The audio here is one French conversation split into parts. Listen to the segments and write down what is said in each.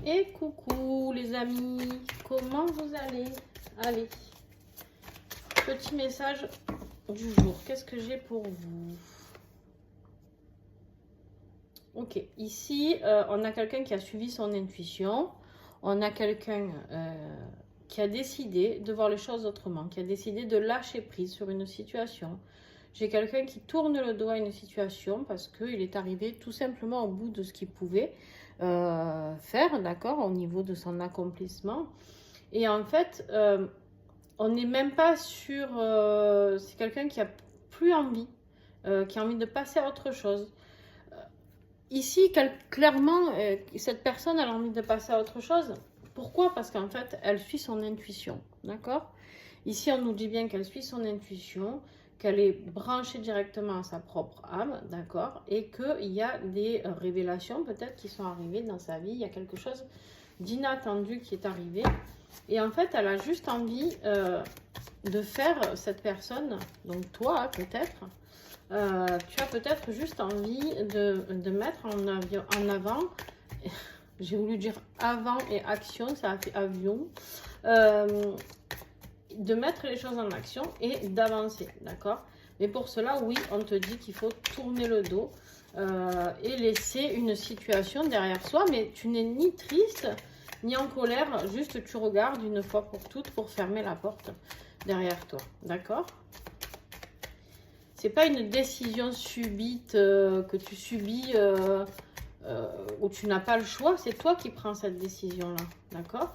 Et coucou les amis, comment vous allez? Allez, petit message du jour, qu'est-ce que j'ai pour vous? Ok, ici, on a quelqu'un qui a suivi son intuition, on a quelqu'un qui a décidé de voir les choses autrement, qui a décidé de lâcher prise sur une situation. J'ai quelqu'un qui tourne le dos à une situation parce qu'il est arrivé tout simplement au bout de ce qu'il pouvait faire, d'accord, au niveau de son accomplissement. Et en fait, on n'est même pas sur... c'est quelqu'un qui a plus envie, qui a envie de passer à autre chose. Ici, clairement, cette personne elle a envie de passer à autre chose. Pourquoi? Parce qu'en fait, elle suit son intuition, d'accord? Ici, on nous dit bien qu'elle suit son intuition, qu'elle est branchée directement à sa propre âme, d'accord? Et qu'il y a des révélations peut-être qui sont arrivées dans sa vie. Il y a quelque chose d'inattendu qui est arrivé. Et en fait, elle a juste envie de faire cette personne, donc toi peut-être, tu as peut-être juste envie de mettre en avant, j'ai voulu dire avant et action, ça a fait avion, de mettre les choses en action et d'avancer, d'accord? Mais pour cela, oui, on te dit qu'il faut tourner le dos et laisser une situation derrière soi, mais tu n'es ni triste, ni en colère, juste tu regardes une fois pour toutes pour fermer la porte derrière toi, d'accord? C'est pas une décision subite que tu subis où tu n'as pas le choix, c'est toi qui prends cette décision-là, d'accord?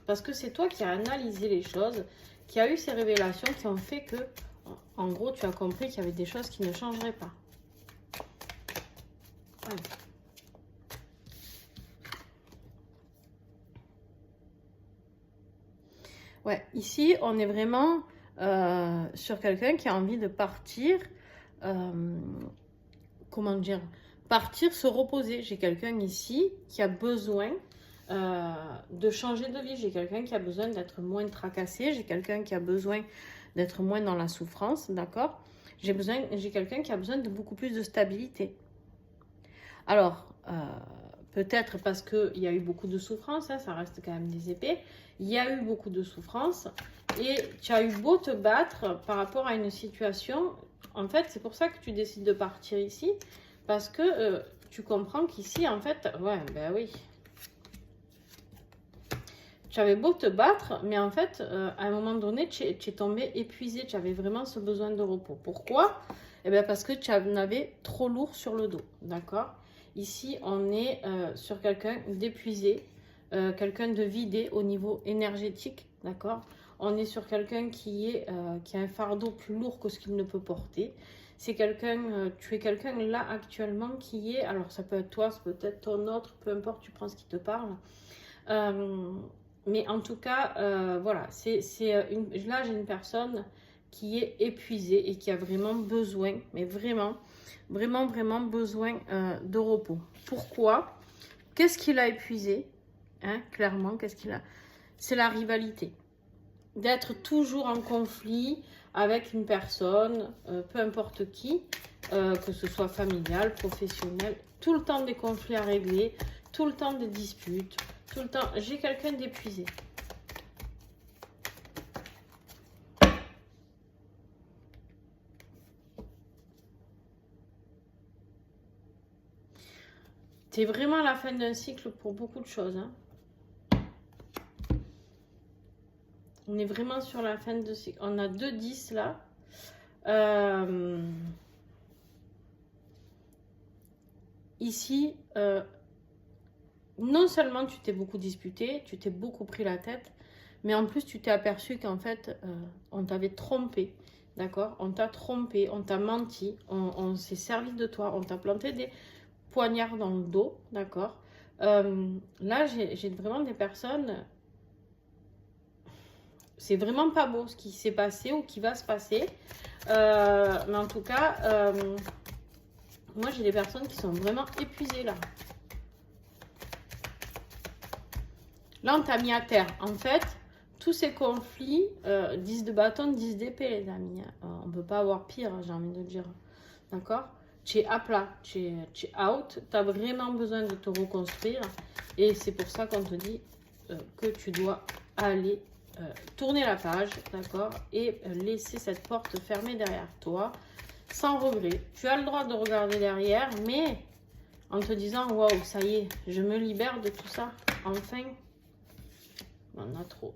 Parce que c'est toi qui as analysé les choses, qui a eu ces révélations qui ont fait que, en gros, tu as compris qu'il y avait des choses qui ne changeraient pas. Ouais. Ouais, ici, on est vraiment sur quelqu'un qui a envie de partir, comment dire, partir, se reposer. J'ai quelqu'un ici qui a besoin de changer de vie. J'ai quelqu'un qui a besoin d'être moins tracassé. J'ai quelqu'un qui a besoin d'être moins dans la souffrance, d'accord? J'ai quelqu'un qui a besoin de beaucoup plus de stabilité. Alors, peut-être parce qu'il y a eu beaucoup de souffrance, hein, ça reste quand même des épées. Il y a eu beaucoup de souffrance et tu as eu beau te battre par rapport à une situation. En fait, c'est pour ça que tu décides de partir ici. Parce que tu comprends qu'ici, en fait, ouais, ben oui. Tu avais beau te battre, mais en fait, à un moment donné, tu es tombé épuisé. Tu avais vraiment ce besoin de repos. Pourquoi? Eh bien, parce que tu en avais trop lourd sur le dos, d'accord? Ici, on est sur quelqu'un d'épuisé, quelqu'un de vidé au niveau énergétique, d'accord? On est sur quelqu'un qui a un fardeau plus lourd que ce qu'il ne peut porter. C'est quelqu'un, tu es quelqu'un là actuellement qui est, alors ça peut être toi, ça peut être ton autre, peu importe, tu prends ce qui te parle. Mais en tout cas, voilà, là j'ai une personne qui est épuisée et qui a vraiment besoin, mais vraiment, vraiment, vraiment besoin de repos. Pourquoi? Qu'est-ce qui l'a épuisé? Hein, clairement, qu'est-ce qu'il a? C'est la rivalité. D'être toujours en conflit avec une personne, peu importe qui, que ce soit familial, professionnel, tout le temps des conflits à régler, tout le temps des disputes, tout le temps. J'ai quelqu'un d'épuisé. C'est vraiment la fin d'un cycle pour beaucoup de choses. Hein. On est vraiment sur la fin de cycle. On a 2 10 là. Ici, non seulement tu t'es beaucoup disputé, tu t'es beaucoup pris la tête, mais en plus tu t'es aperçu qu'en fait, on t'avait trompé. D'accord? On t'a trompé, on t'a menti, on s'est servi de toi, on t'a planté des poignards dans le dos. D'accord? Là, j'ai vraiment des personnes... C'est vraiment pas beau ce qui s'est passé ou qui va se passer. Mais en tout cas, moi j'ai des personnes qui sont vraiment épuisées là. Là, on t'a mis à terre. En fait, tous ces conflits, 10 de bâton, 10 d'épée, les amis. On ne peut pas avoir pire, j'ai envie de dire. D'accord? tu es à plat, tu es out, tu as vraiment besoin de te reconstruire. Et c'est pour ça qu'on te dit que tu dois aller tourner la page, d'accord, et laisser cette porte fermée derrière toi, sans regret. Tu as le droit de regarder derrière, mais en te disant, waouh, ça y est, je me libère de tout ça, enfin, on en a trop.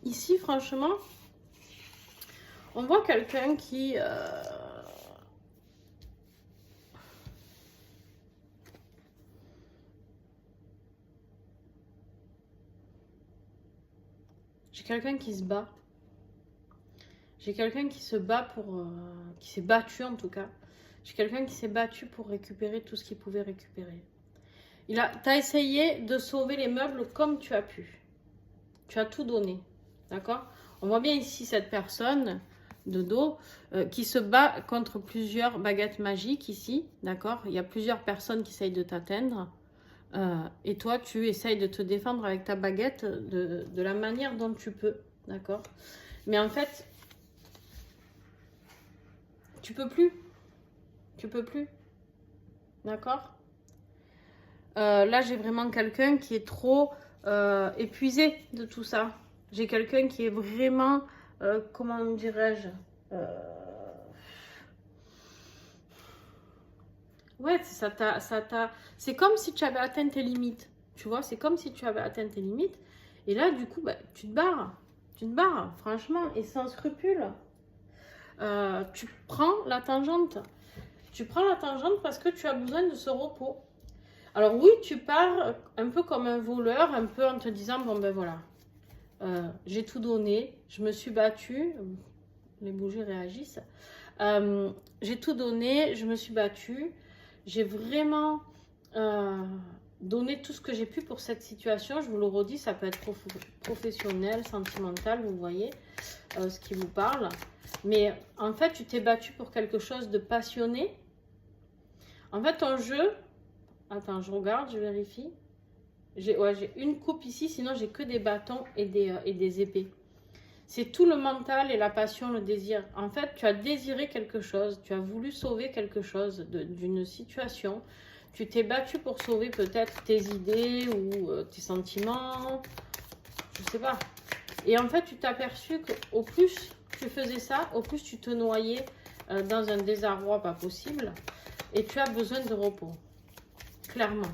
Ici, franchement, on voit quelqu'un qui... J'ai quelqu'un qui se bat. J'ai quelqu'un qui se bat pour... qui s'est battu en tout cas. J'ai quelqu'un qui s'est battu pour récupérer tout ce qu'il pouvait récupérer. T'as essayé de sauver les meubles comme tu as pu. Tu as tout donné. D'accord? On voit bien ici cette personne de dos qui se bat contre plusieurs baguettes magiques ici. D'accord? Il y a plusieurs personnes qui essayent de t'atteindre. Et toi, tu essayes de te défendre avec ta baguette de la manière dont tu peux. D'accord? Mais en fait, tu peux plus. Tu peux plus. D'accord? Là, j'ai vraiment quelqu'un qui est trop épuisé de tout ça. J'ai quelqu'un qui est vraiment, comment dirais-je, ouais, c'est comme si tu avais atteint tes limites. Tu vois, c'est comme si tu avais atteint tes limites. Et là, du coup, bah, tu te barres. Tu te barres, franchement, et sans scrupule. Tu prends la tangente. Tu prends la tangente parce que tu as besoin de ce repos. Alors oui, tu pars un peu comme un voleur, un peu en te disant, bon ben voilà, j'ai tout donné, je me suis battue, les bougies réagissent, j'ai tout donné, je me suis battue, j'ai vraiment donné tout ce que j'ai pu pour cette situation. Je vous le redis, ça peut être professionnel, sentimental, vous voyez ce qui vous parle. Mais en fait, tu t'es battu pour quelque chose de passionné. En fait, ton jeu... Attends, je regarde, je vérifie. J'ai une coupe ici, sinon j'ai que des bâtons et des épées. C'est tout le mental et la passion, le désir. En fait, tu as désiré quelque chose, tu as voulu sauver quelque chose d'une situation. Tu t'es battu pour sauver peut-être tes idées ou tes sentiments, je sais pas. Et en fait, tu t'es aperçu qu'au plus tu faisais ça, au plus tu te noyais dans un désarroi pas possible. Et tu as besoin de repos. Clairement.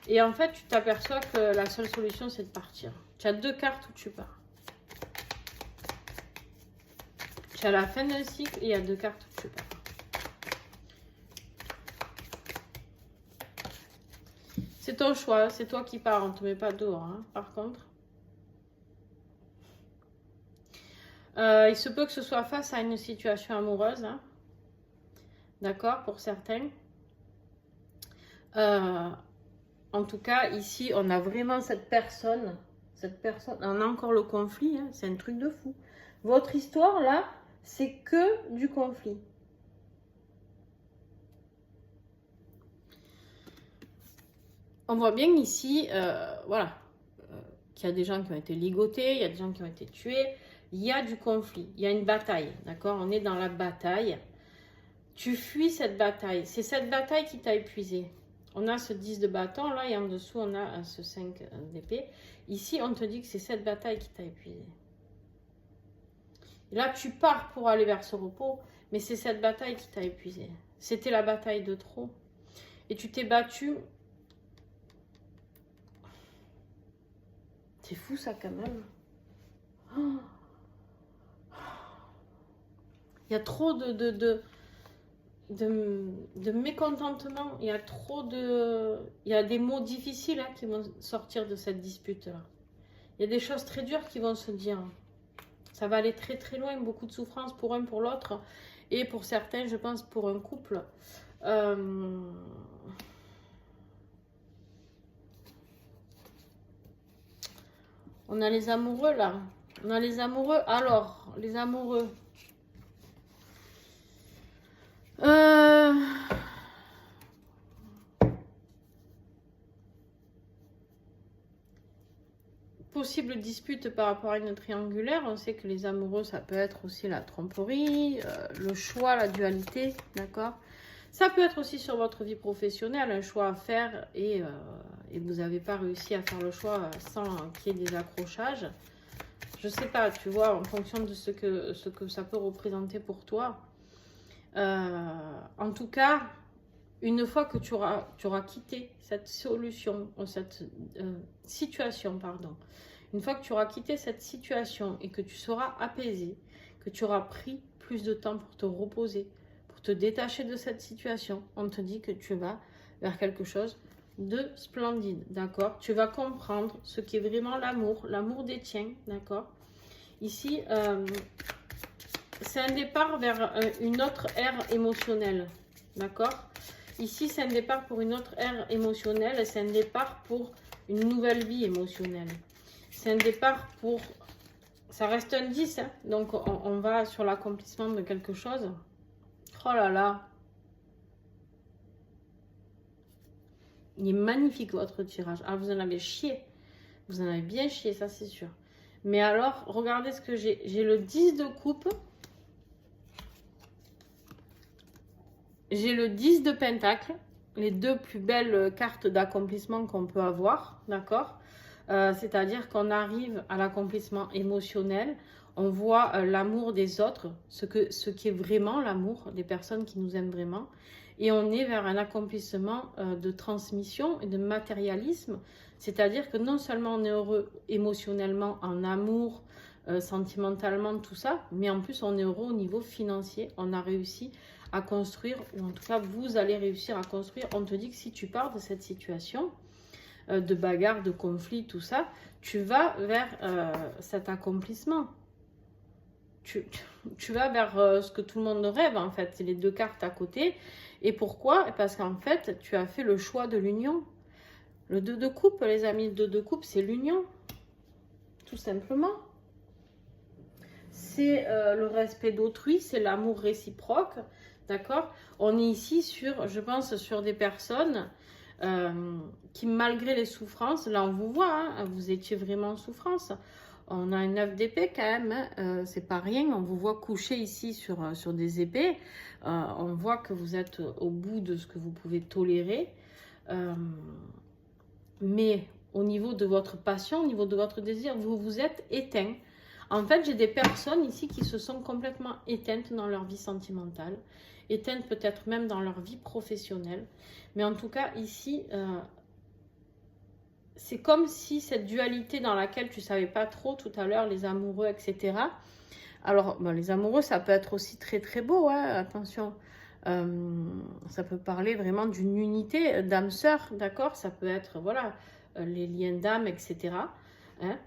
Et en fait, tu t'aperçois que la seule solution, c'est de partir. Tu as deux cartes où tu pars. Tu as la fin d'un cycle et il y a deux cartes où tu pars. C'est ton choix, c'est toi qui pars, on ne te met pas dehors, hein, par contre. Il se peut que ce soit face à une situation amoureuse, hein. D'accord, pour certains. En tout cas, ici, on a vraiment cette personne, on a encore le conflit, hein, c'est un truc de fou. Votre histoire, là, c'est que du conflit. On voit bien ici, voilà, qu'il y a des gens qui ont été ligotés, il y a des gens qui ont été tués, il y a du conflit, il y a une bataille, d'accord? On est dans la bataille. Tu fuis cette bataille, c'est cette bataille qui t'a épuisé. On a ce 10 de bâton là et en dessous on a ce 5 d'épée. Ici on te dit que c'est cette bataille qui t'a épuisé. Et là tu pars pour aller vers ce repos, mais c'est cette bataille qui t'a épuisé. C'était la bataille de trop. Et tu t'es battu. C'est fou ça quand même. Oh. Il y a trop de mécontentement, il y a trop de... Il y a des mots difficiles hein, qui vont sortir de cette dispute-là. Il y a des choses très dures qui vont se dire. Ça va aller très très loin, beaucoup de souffrance pour un, pour l'autre. Et pour certains, je pense, pour un couple. On a les amoureux là. On a les amoureux. Alors, les amoureux. possible dispute par rapport à une triangulaire. On sait que les amoureux, ça peut être aussi la tromperie, le choix, la dualité, d'accord? Ça peut être aussi sur votre vie professionnelle, un choix à faire et vous n'avez pas réussi à faire le choix sans qu'il y ait des accrochages. Je sais pas, tu vois, en fonction de ce que ça peut représenter pour toi. En tout cas, une fois que tu auras quitté cette solution, cette situation, pardon, une fois que tu auras quitté cette situation et que tu seras apaisé, que tu auras pris plus de temps pour te reposer, pour te détacher de cette situation, on te dit que tu vas vers quelque chose de splendide, d'accord? Tu vas comprendre ce qui est vraiment l'amour des tiens, d'accord? Ici, c'est un départ vers une autre ère émotionnelle, d'accord? Ici, c'est un départ pour une autre ère émotionnelle, c'est un départ pour une nouvelle vie émotionnelle. C'est un départ pour... Ça reste un 10, hein, donc on va sur l'accomplissement de quelque chose. Oh là là! Il est magnifique votre tirage. Ah, vous en avez chié. Vous en avez bien chié, ça c'est sûr. Mais alors, regardez ce que j'ai. J'ai le 10 de coupe. J'ai le 10 de pentacle. Les deux plus belles cartes d'accomplissement qu'on peut avoir. D'accord? C'est-à-dire qu'on arrive à l'accomplissement émotionnel. On voit l'amour des autres. Ce qui est vraiment l'amour des personnes qui nous aiment vraiment. Et on est vers un accomplissement de transmission et de matérialisme. C'est-à-dire que non seulement on est heureux émotionnellement, en amour, sentimentalement, tout ça, mais en plus on est heureux au niveau financier. On a réussi à construire, ou en tout cas vous allez réussir à construire. On te dit que si tu pars de cette situation de bagarre, de conflit, tout ça, tu vas vers cet accomplissement. Tu vas vers ce que tout le monde rêve en fait. C'est les deux cartes à côté. Et pourquoi? Parce qu'en fait, tu as fait le choix de l'union. Le 2 de coupe, les amis, le 2 de coupe, c'est l'union. Tout simplement. C'est le respect d'autrui, c'est l'amour réciproque. D'accord? On est ici sur, je pense, sur des personnes qui, malgré les souffrances, là on vous voit, hein, vous étiez vraiment en souffrance. On a un 9 d'épée quand même, hein, c'est pas rien. On vous voit coucher ici sur des épées. On voit que vous êtes au bout de ce que vous pouvez tolérer. Mais au niveau de votre passion, au niveau de votre désir, vous vous êtes éteint. En fait, j'ai des personnes ici qui se sont complètement éteintes dans leur vie sentimentale, éteintes peut-être même dans leur vie professionnelle. Mais en tout cas, ici, c'est comme si cette dualité dans laquelle tu ne savais pas trop tout à l'heure, les amoureux, etc. Alors, ben, les amoureux, ça peut être aussi très très beau, hein, attention. Ça peut parler vraiment d'une unité d'âme sœur, d'accord? Ça peut être, voilà, les liens d'âme, etc. Hein?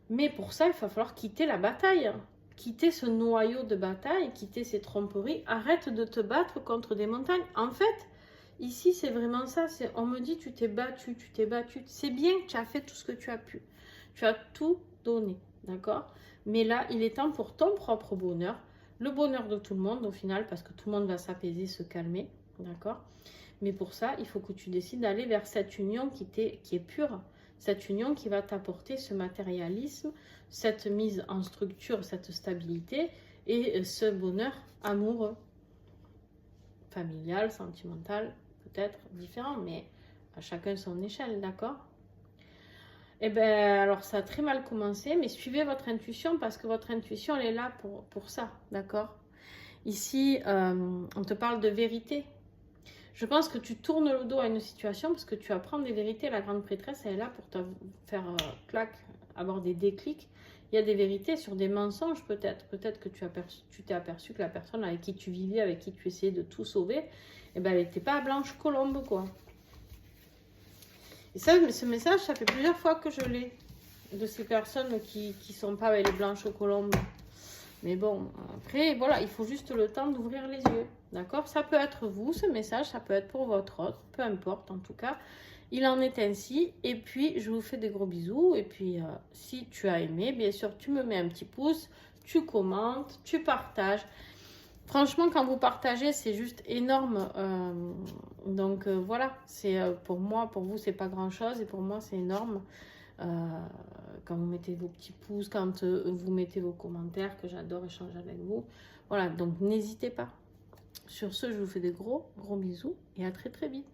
Mais pour ça, il va falloir quitter la bataille. Quitter ce noyau de bataille, quitter ces tromperies. Arrête de te battre contre des montagnes. En fait, ici, c'est vraiment ça. On me dit, tu t'es battu, tu t'es battu. C'est bien, tu as fait tout ce que tu as pu. Tu as tout donné, d'accord? Mais là, il est temps pour ton propre bonheur, le bonheur de tout le monde au final, parce que tout le monde va s'apaiser, se calmer, d'accord? Mais pour ça, il faut que tu décides d'aller vers cette union qui est pure, cette union qui va t'apporter ce matérialisme, cette mise en structure, cette stabilité et ce bonheur amoureux, familial, sentimental, peut-être différent, mais à chacun son échelle, d'accord? Eh bien, alors ça a très mal commencé, mais suivez votre intuition parce que votre intuition, elle est là pour ça, d'accord? Ici, on te parle de vérité. Je pense que tu tournes le dos à une situation parce que tu apprends des vérités. La grande prêtresse, elle est là pour te faire clac, avoir des déclics. Il y a des vérités sur des mensonges peut-être. Peut-être que tu t'es aperçu que la personne avec qui tu vivais, avec qui tu essayais de tout sauver, eh ben, elle n'était pas blanche colombe, quoi. Et ça, ce message, ça fait plusieurs fois que je l'ai. De ces personnes qui ne sont pas avec les blanches colombes. Mais bon, après, voilà, il faut juste le temps d'ouvrir les yeux. D'accord? Ça peut être vous, ce message, ça peut être pour votre autre, peu importe en tout cas. Il en est ainsi. Et puis, je vous fais des gros bisous. Et puis, si tu as aimé, bien sûr, tu me mets un petit pouce, tu commentes, tu partages. Franchement, quand vous partagez, c'est juste énorme. Donc, voilà, c'est pour moi, pour vous, c'est pas grand-chose. Et pour moi, c'est énorme. quand vous mettez vos petits pouces, quand vous mettez vos commentaires, que j'adore échanger avec vous. Voilà, donc n'hésitez pas. Sur ce, je vous fais des gros bisous et à très vite.